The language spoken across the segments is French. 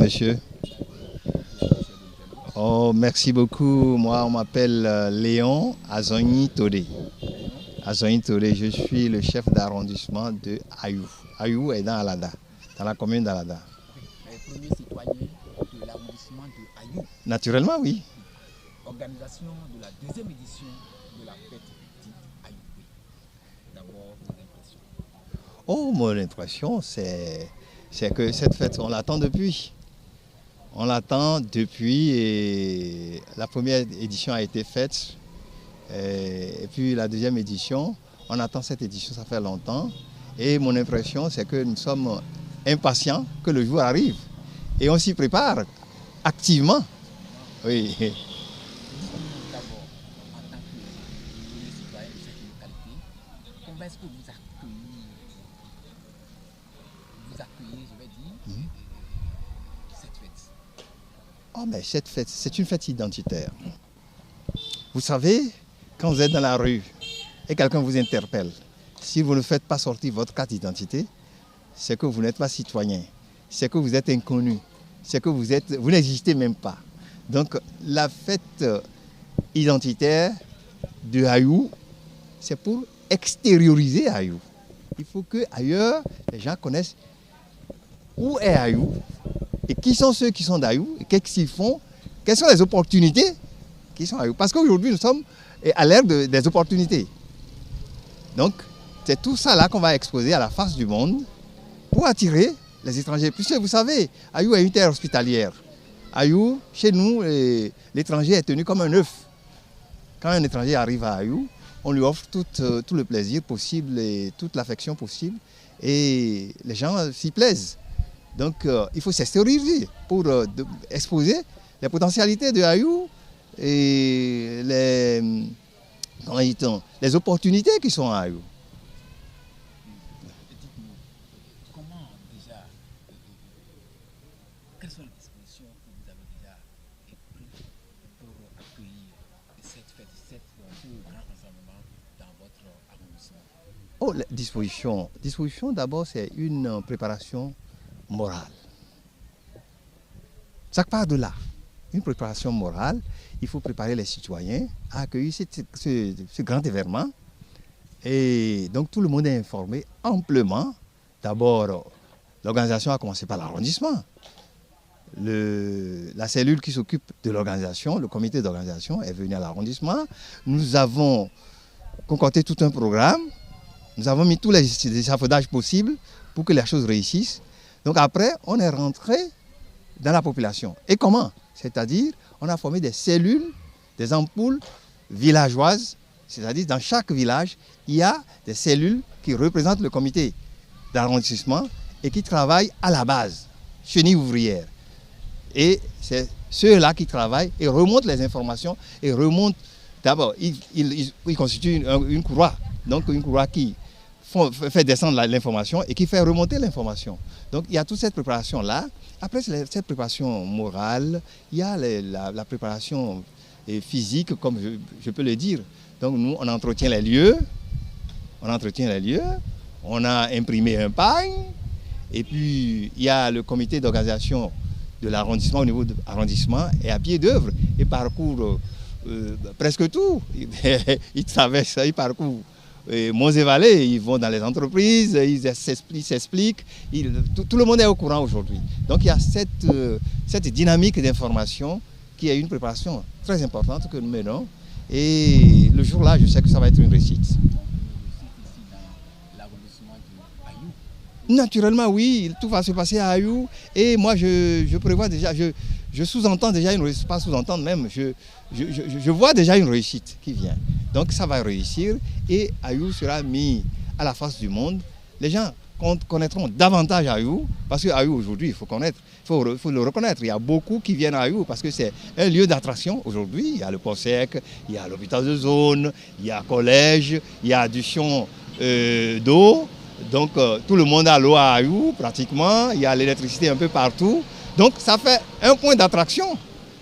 monsieur. Oh, merci beaucoup. Moi, on m'appelle Léon Azoni Todé. Azoni Todé, je suis le chef d'arrondissement de Ayou. Ayou est dans Alada, dans la commune d'Alada. Le premier citoyen de l'arrondissement de Ayou. Naturellement, oui. Organisation de la deuxième édition de la fête dite Ayoué. D'abord, vos impressions. Oh, mon impression, c'est que cette fête, on l'attend depuis. On l'attend depuis et la première édition a été faite. Et puis la deuxième édition, on attend cette édition, ça fait longtemps. Et mon impression, c'est que nous sommes impatients que le jour arrive. Et on s'y prépare activement. Oui. D'abord, en tant que citoyen de cette localité, comment est-ce que vous accueillez, je vais dire, cette fête? Oh, mais cette fête, c'est une fête identitaire. Vous savez, quand vous êtes dans la rue et quelqu'un vous interpelle, si vous ne faites pas sortir votre carte d'identité, c'est que vous n'êtes pas citoyen, c'est que vous êtes inconnu, c'est que vous n'existez même pas. Donc la fête identitaire de Ayou, c'est pour extérioriser Ayou. Il faut qu'ailleurs, les gens connaissent où est Ayou et qui sont ceux qui sont d'Ayou et qu'est-ce qu'ils font, quelles sont les opportunités qui sont à Ayou. Parce qu'aujourd'hui, nous sommes à l'ère des opportunités. Donc, c'est tout ça là qu'on va exposer à la face du monde pour attirer les étrangers. Puisque vous savez, Ayou est une terre hospitalière. Ayou, chez nous, l'étranger est tenu comme un œuf. Quand un étranger arrive à Ayou, on lui offre tout le plaisir possible et toute l'affection possible. Et les gens s'y plaisent. Donc, il faut s'extérioriser pour exposer les potentialités de Ayou et les opportunités qui sont à Ayou. Dites-nous, comment déjà, quelles sont les dispositions que vous avez déjà prises pour accueillir cette fête, ce grand rassemblement dans votre arrondissement? Oh, les dispositions. Disposition, d'abord, c'est une préparation morale. Ça part de là. Une préparation morale. Il faut préparer les citoyens à accueillir ce grand événement. Et donc tout le monde est informé amplement. D'abord, l'organisation a commencé par l'arrondissement. La cellule qui s'occupe de l'organisation, le comité d'organisation, est venu à l'arrondissement. Nous avons concocté tout un programme. Nous avons mis tous les échafaudages possibles pour que les choses réussissent. Donc après, on est rentré dans la population. Et comment? C'est-à-dire, on a formé des cellules, des ampoules villageoises. C'est-à-dire, dans chaque village, il y a des cellules qui représentent le comité d'arrondissement et qui travaillent à la base, chenille ouvrière. Et c'est ceux-là qui travaillent et remontent les informations et remontent. D'abord, ils constituent une courroie. Donc, une courroie qui fait descendre l'information et qui fait remonter l'information. Donc il y a toute cette préparation-là. Après cette préparation morale, il y a la préparation physique, comme je peux le dire. Donc nous, on entretient les lieux, on a imprimé un pagne, et puis il y a le comité d'organisation de l'arrondissement au niveau de l'arrondissement et à pied d'œuvre, et parcourt presque tout. Ils traversent, ils parcourent monts et vallées, ils vont dans les entreprises, ils s'expliquent, tout le monde est au courant aujourd'hui. Donc il y a cette dynamique d'information qui est une préparation très importante que nous menons. Et le jour-là, je sais que ça va être une réussite. Naturellement, oui, tout va se passer à Ayou. Et moi, je prévois déjà, je sous-entends déjà une réussite, pas sous-entendre même, je vois déjà une réussite qui vient. Donc ça va réussir et Ayou sera mis à la face du monde. Les gens connaîtront davantage Ayou, parce que Ayou aujourd'hui, il faut connaître, il faut le reconnaître. Il y a beaucoup qui viennent à Ayou parce que c'est un lieu d'attraction aujourd'hui. Il y a le port sec, il y a l'hôpital de zone, il y a collège, il y a adduction d'eau. Donc tout le monde a l'eau à Ayou pratiquement, il y a l'électricité un peu partout. Donc ça fait un point d'attraction.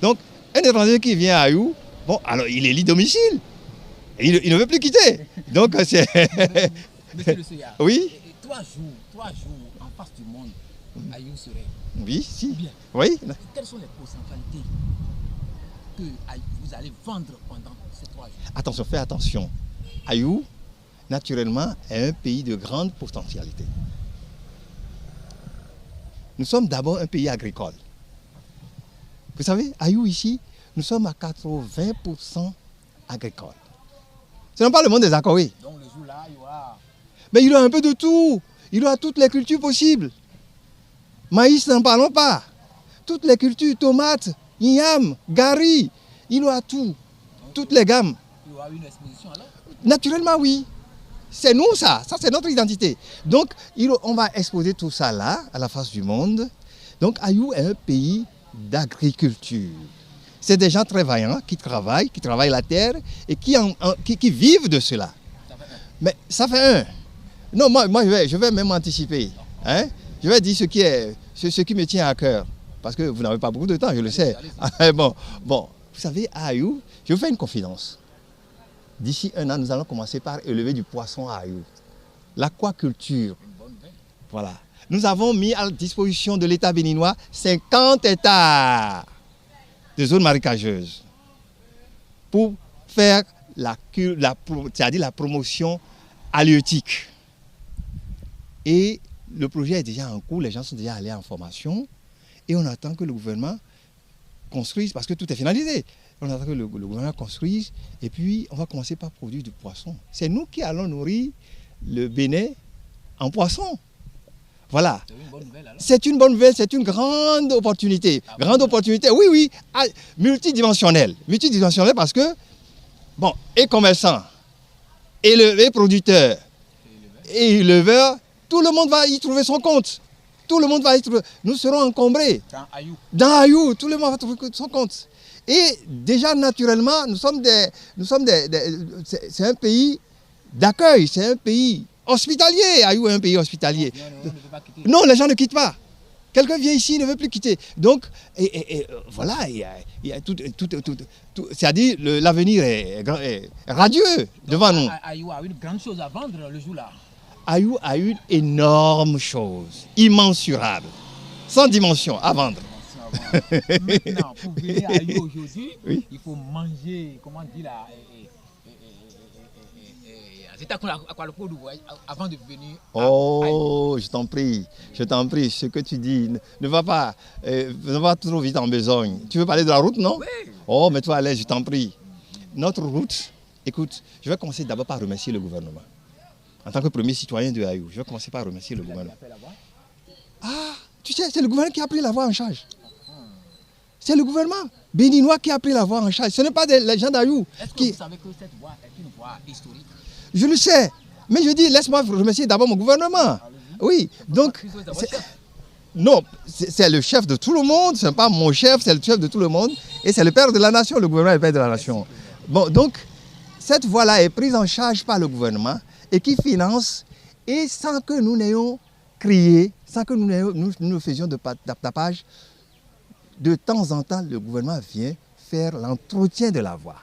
Donc un étranger qui vient à Ayou, bon, alors il élit domicile. Il ne veut plus quitter. Donc c'est... Monsieur le Seyard, oui. 3 jours en face du monde, Ayou serait. Oui, si. Bien. Oui. Quelles sont les potentialités que vous allez vendre pendant ces 3 jours? Attention, fais attention. Ayou, naturellement, est un pays de grande potentialité. Nous sommes d'abord un pays agricole. Vous savez, Ayou ici, nous sommes à 80% agricoles. Ce n'est pas le monde des Akawé. Donc le jour-là, il y aura... Mais il y a un peu de tout. Il y a toutes les cultures possibles. Maïs, n'en parlons pas. Toutes les cultures, tomates, igname, gari, il y a tout. Toutes les gammes. Il y aura une exposition alors? Naturellement, oui. C'est nous ça c'est notre identité. Donc on va exposer tout ça là, à la face du monde. Donc Ayou est un pays d'agriculture. C'est des gens très vaillants qui travaillent la terre et qui vivent de cela. Mais ça fait un. Non, moi je vais même anticiper. Hein? Je vais dire ce qui me tient à cœur. Parce que vous n'avez pas beaucoup de temps, je le sais. Bon, vous savez, à Ayou, je vous fais une confidence. D'ici 1 an, nous allons commencer par élever du poisson à Ayou. L'aquaculture. Voilà. Nous avons mis à disposition de l'État béninois 50 hectares de zones marécageuses pour faire c'est-à-dire la promotion halieutique. Et le projet est déjà en cours, les gens sont déjà allés en formation et on attend que le gouvernement construise, parce que tout est finalisé. On attend que le gouvernement construise et puis on va commencer par produire du poisson. C'est nous qui allons nourrir le Bénin en poisson. Voilà. C'est une bonne nouvelle alors? C'est une bonne nouvelle, c'est une grande opportunité. Grande opportunité, oui, multidimensionnelle. Multidimensionnelle parce que, bon, et commerçants, et producteurs, et éleveurs, tout le monde va y trouver son compte. Tout le monde va y trouver. Nous serons encombrés. Dans Ayou, tout le monde va trouver son compte. Et déjà, naturellement, c'est un pays d'accueil, c'est un pays hospitalier. Ayou est un pays hospitalier. Non, les gens ne quittent pas. Quelqu'un vient ici, il ne veut plus quitter. Donc, voilà, il y a tout c'est-à-dire l'avenir est radieux devant nous. Ayou a une grande chose à vendre le jour-là. Ayou a une énorme chose, immensurable, sans dimension à vendre. Maintenant, pour venir à Ayou aujourd'hui, oui, il faut manger, comment dire là, avant de venir. Oh, je t'en prie, ce que tu dis, ne va pas trop vite en besogne. Tu veux parler de la route, non? Oui. Oh, mets-toi à l'aise, je t'en prie. Notre route, écoute, je vais commencer d'abord par remercier le gouvernement. En tant que premier citoyen de Ayou, je vais commencer par remercier le gouvernement. Ah, tu sais, c'est le gouvernement qui a pris la voie en charge. C'est le gouvernement béninois qui a pris la voie en charge. Ce n'est pas les gens d'Ayou. Est-ce que vous savez que cette voie est une voie historique? Je le sais. Mais je dis, laisse-moi remercier d'abord mon gouvernement. Oui, donc... Non, c'est le chef de tout le monde. Ce n'est pas mon chef, c'est le chef de tout le monde. Et c'est le père de la nation. Le gouvernement est le père de la nation. Bon, donc, cette voie-là est prise en charge par le gouvernement et qui finance, et sans que nous n'ayons crié, sans que nous faisions de tapage, de temps en temps, le gouvernement vient faire l'entretien de la voie.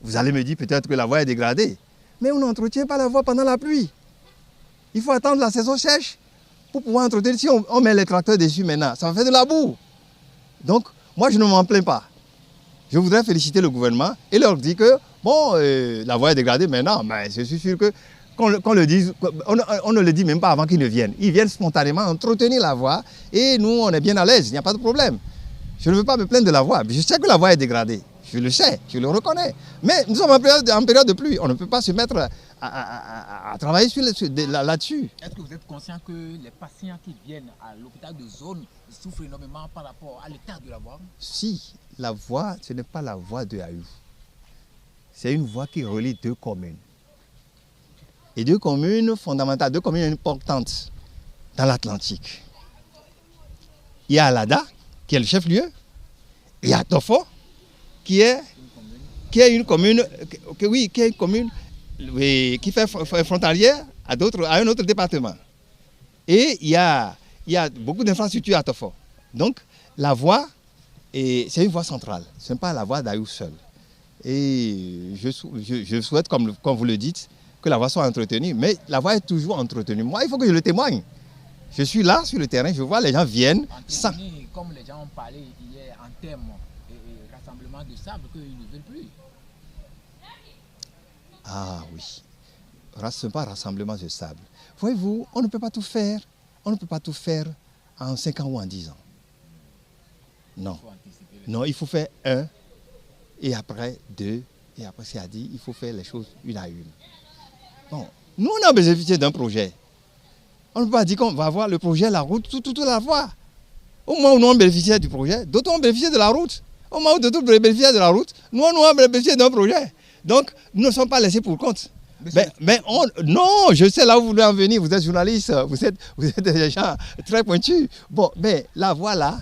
Vous allez me dire peut-être que la voie est dégradée, mais on n'entretient pas la voie pendant la pluie. Il faut attendre la saison sèche pour pouvoir entretenir. Si on met les tracteurs dessus maintenant, ça va faire de la boue. Donc, moi, je ne m'en plains pas. Je voudrais féliciter le gouvernement et leur dire que, bon, la voie est dégradée maintenant, mais je suis sûr que qu'on le dise, on ne le dit même pas avant qu'ils ne viennent. Ils viennent spontanément entretenir la voie et nous, on est bien à l'aise, il n'y a pas de problème. Je ne veux pas me plaindre de la voie. Je sais que la voie est dégradée, je le sais, je le reconnais. Mais nous sommes en période de pluie, on ne peut pas se mettre à travailler là-dessus. Est-ce que vous êtes conscient que les patients qui viennent à l'hôpital de zone souffrent énormément par rapport à l'état de la voie? Si, la voie, ce n'est pas la voie de Ayou. C'est une voie qui relie 2 communes. Et 2 communes fondamentales, 2 communes importantes dans l'Atlantique. Il y a Alada, qui est le chef-lieu, et il y a Tofo, qui est une commune, qui fait frontalière à un autre département. Et il y a beaucoup d'infrastructures à Tofo. Donc, la voie, c'est une voie centrale, ce n'est pas la voie d'Ayou seule. Et je souhaite, comme vous le dites, que la voie soit entretenue, mais la voie est toujours entretenue. Moi, il faut que je le témoigne. Je suis là sur le terrain, je vois les gens viennent. Anthony, comme les gens ont parlé hier en termes et rassemblement de sable, qu'ils ne veulent plus. Ah oui, ce n'est pas rassemblement de sable. Voyez-vous, on ne peut pas tout faire. On ne peut pas tout faire en 5 ans ou en 10 ans. Non. Non, il faut faire 1, et après 2, et après c'est à dire, il faut faire les choses une à une. Bon, nous on a bénéficié d'un projet. On ne peut pas dire qu'on va avoir le projet, la route, toute la voie. Au moment où nous on bénéficiait du projet, d'autres ont bénéficié de la route. Au moment où d'autres bénéficiaient de la route, nous on bénéficié d'un projet. Donc, nous ne sommes pas laissés pour compte. Non, je sais là où vous voulez en venir, vous êtes journaliste, vous êtes des gens très pointus. Bon, mais la voie là,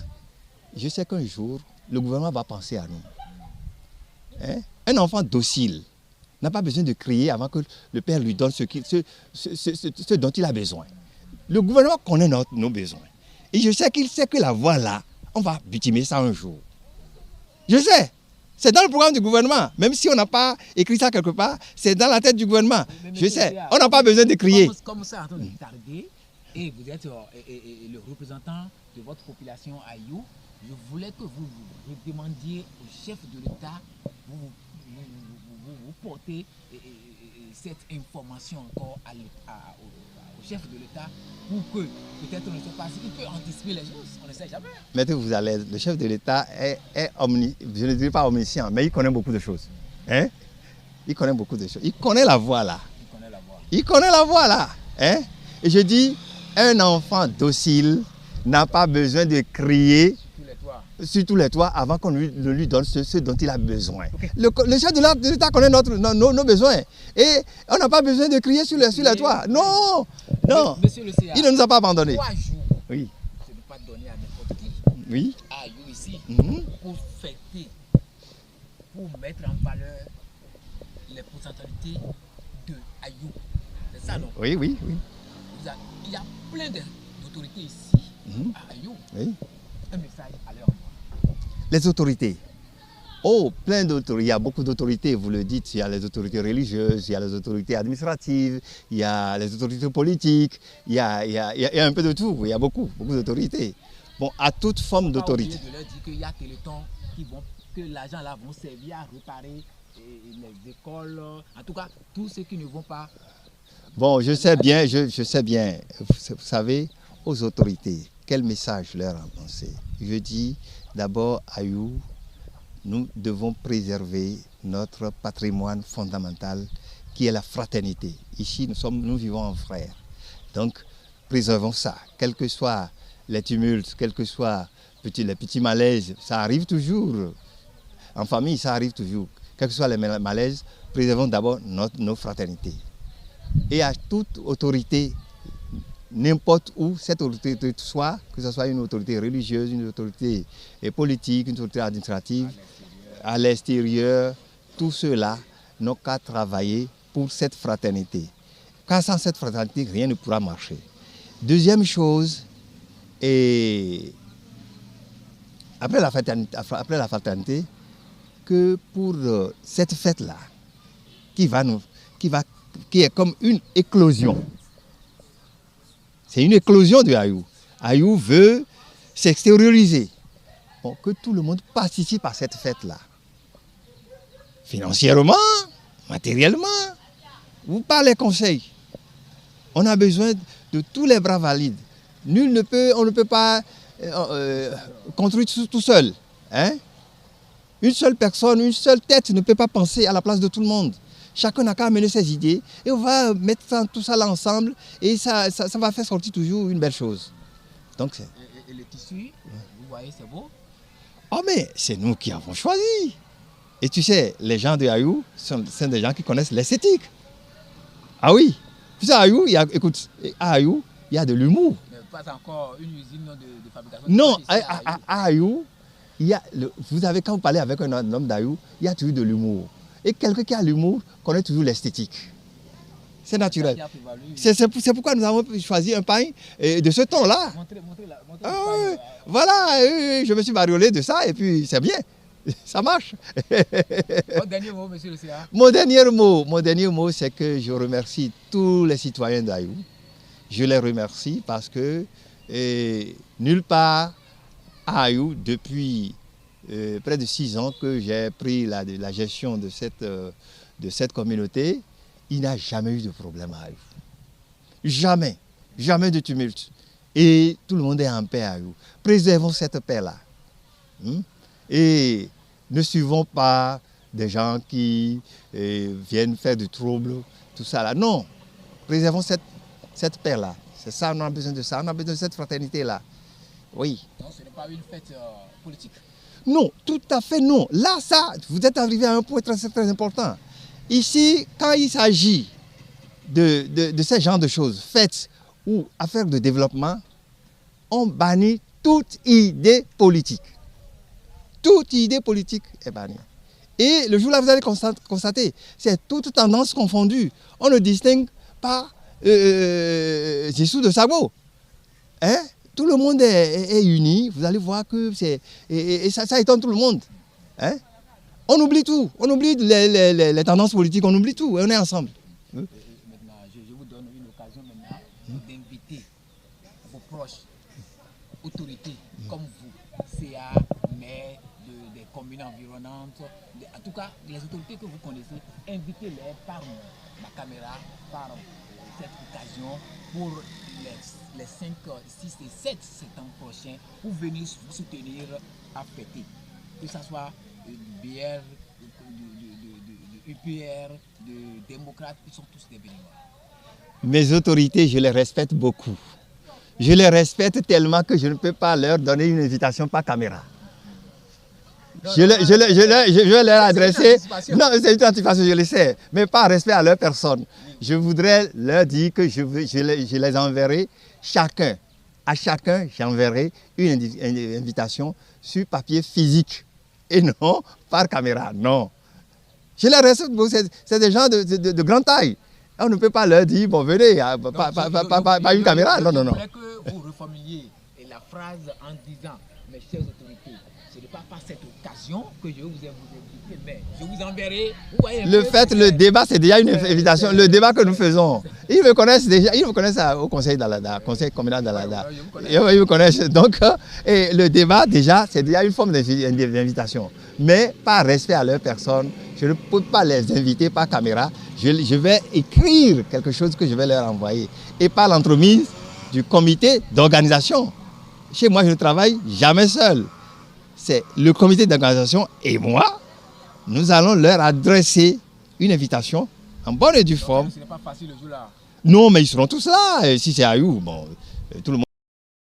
je sais qu'un jour, le gouvernement va penser à nous. Hein? Un enfant docile n'a pas besoin de crier avant que le père lui donne ce dont il a besoin. Le gouvernement connaît nos besoins. Et je sais qu'il sait que la voie là, on va butimer ça un jour. Je sais. C'est dans le programme du gouvernement. Même si on n'a pas écrit ça quelque part, c'est dans la tête du gouvernement. Je sais. On n'a pas besoin de crier. Comme ça, en train de tarder, et vous êtes le représentant de votre population à You, je voulais que vous demandiez au chef de l'État, vous portez cette information encore au chef de l'État pour que peut-être on ne sait pas s'il peut anticiper les choses, on ne sait jamais. Mettez vous à l'aise, le chef de l'État est je ne dirais pas omniscient, mais il connaît beaucoup de choses. Hein? Il connaît beaucoup de choses. Il connaît la voie là. Il connaît la voie là. Hein? Et je dis, un enfant docile n'a pas besoin de crier sur tous les toits avant qu'on lui donne ce dont il a besoin. Okay. Le chef de l'État connaît nos besoins. Et on n'a pas besoin de crier sur les toits. Non, non. Monsieur le CA, il ne nous a pas abandonnés. 3 jours, oui. Je ne peux pas donner à n'importe qui. Oui. À You ici, pour fêter, pour mettre en valeur les potentialités de Ayou. C'est ça, non? Oui, oui, oui. Il y a plein d'autorités ici à Ayou. Oui. Un message à leur. Les autorités. Oh, plein d'autorités. Il y a beaucoup d'autorités, vous le dites. Il y a les autorités religieuses, il y a les autorités administratives, il y a les autorités politiques, il y a un peu de tout. Il y a beaucoup d'autorités. Bon, à toute forme d'autorité. De leur dire qu'il y a Téléthon que l'argent là vont servir à réparer les écoles, en tout cas, tous ceux qui ne vont pas. Bon, je sais bien, je sais bien. Vous savez, aux autorités, quel message leur lancer? Je dis d'abord à You, nous devons préserver notre patrimoine fondamental qui est la fraternité. Ici, nous vivons en frères. Donc, préservons ça. Quels que soient les tumultes, quels que soient les petits malaises, ça arrive toujours. En famille, ça arrive toujours. Quels que soient les malaises, préservons d'abord nos fraternités. Et à toute autorité, n'importe où cette autorité soit, que ce soit une autorité religieuse, une autorité politique, une autorité administrative, à l'extérieur, tous ceux-là n'ont qu'à travailler pour cette fraternité. Car sans cette fraternité, rien ne pourra marcher. Deuxième chose, et après la fraternité, que pour cette fête-là, qui est comme une éclosion. C'est une éclosion de Ayou. Ayou veut s'extérioriser. Bon, que tout le monde participe à cette fête-là. Financièrement, matériellement, vous parlez conseil. On a besoin de tous les bras valides. On ne peut pas construire tout seul. Hein? Une seule personne, une seule tête ne peut pas penser à la place de tout le monde. Chacun n'a qu'à amener ses idées et on va mettre tout ça là ensemble et ça va faire sortir toujours une belle chose. Donc, et le tissu, vous voyez, c'est beau? Oh mais c'est nous qui avons choisi. Et tu sais, les gens de Ayou sont des gens qui connaissent l'esthétique. Ah oui, tu sais, à Ayou, il y a de l'humour. Mais pas encore une usine de fabrication. Non, à Ayou, quand vous parlez avec un homme d'Ayou, il y a toujours de l'humour. Et quelqu'un qui a l'humour connaît toujours l'esthétique. C'est naturel. C'est pourquoi nous avons choisi un pain de ce ton-là. Montrez voilà, je me suis bariolé de ça et puis c'est bien. Ça marche. Votre dernier mot, monsieur le CA? Mon dernier mot, c'est que je remercie tous les citoyens d'Ayou je les remercie parce que nulle part à Ayou, depuis près de 6 ans que j'ai pris la gestion de cette communauté, il n'y a jamais eu de problème à Ayou. Jamais, jamais de tumulte. Et tout le monde est en paix à Ayou. Préservons cette paix-là. Et ne suivons pas des gens qui viennent faire du trouble, tout ça là. Non, préservons cette paix-là. C'est ça, on a besoin de ça, on a besoin de cette fraternité-là. Oui. Donc ce n'est pas une fête politique? Non, tout à fait non. Là, ça, vous êtes arrivé à un point très, très important. Ici, quand il s'agit de ce genre de choses, fêtes ou affaires de développement, on bannit toute idée politique. Toute idée politique est bannie. Et le jour-là, vous allez constater, c'est toute tendance confondue. On ne distingue pas Jésus de Sabo. Hein? Tout le monde est uni. Vous allez voir que c'est... Et ça étonne tout le monde. Hein? On oublie tout. On oublie les tendances politiques, on oublie tout. Et on est ensemble. Maintenant, je vous donne une occasion maintenant d'inviter vos proches, autorités comme vous, CA, maire, des communes environnantes, en tout cas les autorités que vous connaissez, invitez-les par ma caméra, par cette occasion pour les 5, 6 et 7 septembre prochains pour venir vous soutenir à fêter. Que ce soit du BR, du UPR, de démocrates, ils sont tous des bénévoles. Mes autorités, je les respecte beaucoup. Je les respecte tellement que je ne peux pas leur donner une invitation par caméra. Je vais leur adresser... Non, c'est une anticipation, je le sais, mais par respect à leur personne. Je voudrais leur dire que je les enverrai chacun. À chacun, j'enverrai une invitation sur papier physique et non par caméra, non. Je les respecte, c'est des gens de grande taille. On ne peut pas leur dire, bon, venez, pas une caméra, non, non, non. Je voudrais que vous reformuliez la phrase en disant, mes chères autorités, ce n'est pas par cette occasion que je vais vous inviter, mais je vous enverrai. Vous voyez le débat, c'est déjà une invitation. Le débat que nous faisons, ils me connaissent déjà, ils me connaissent au conseil d'Alada, conseil communal d'Alada. Ils me connaissent. Donc, et le débat, déjà, c'est déjà une forme d'invitation. Mais par respect à leur personne, je ne peux pas les inviter par caméra. Je vais écrire quelque chose que je vais leur envoyer. Et par l'entremise du comité d'organisation. Chez moi, je ne travaille jamais seul. C'est le comité d'organisation et moi, nous allons leur adresser une invitation en bonne et due forme. Ce n'est pas facile le jour-là. Non, mais ils seront tous là. Et si c'est Ayou, bon, tout le monde.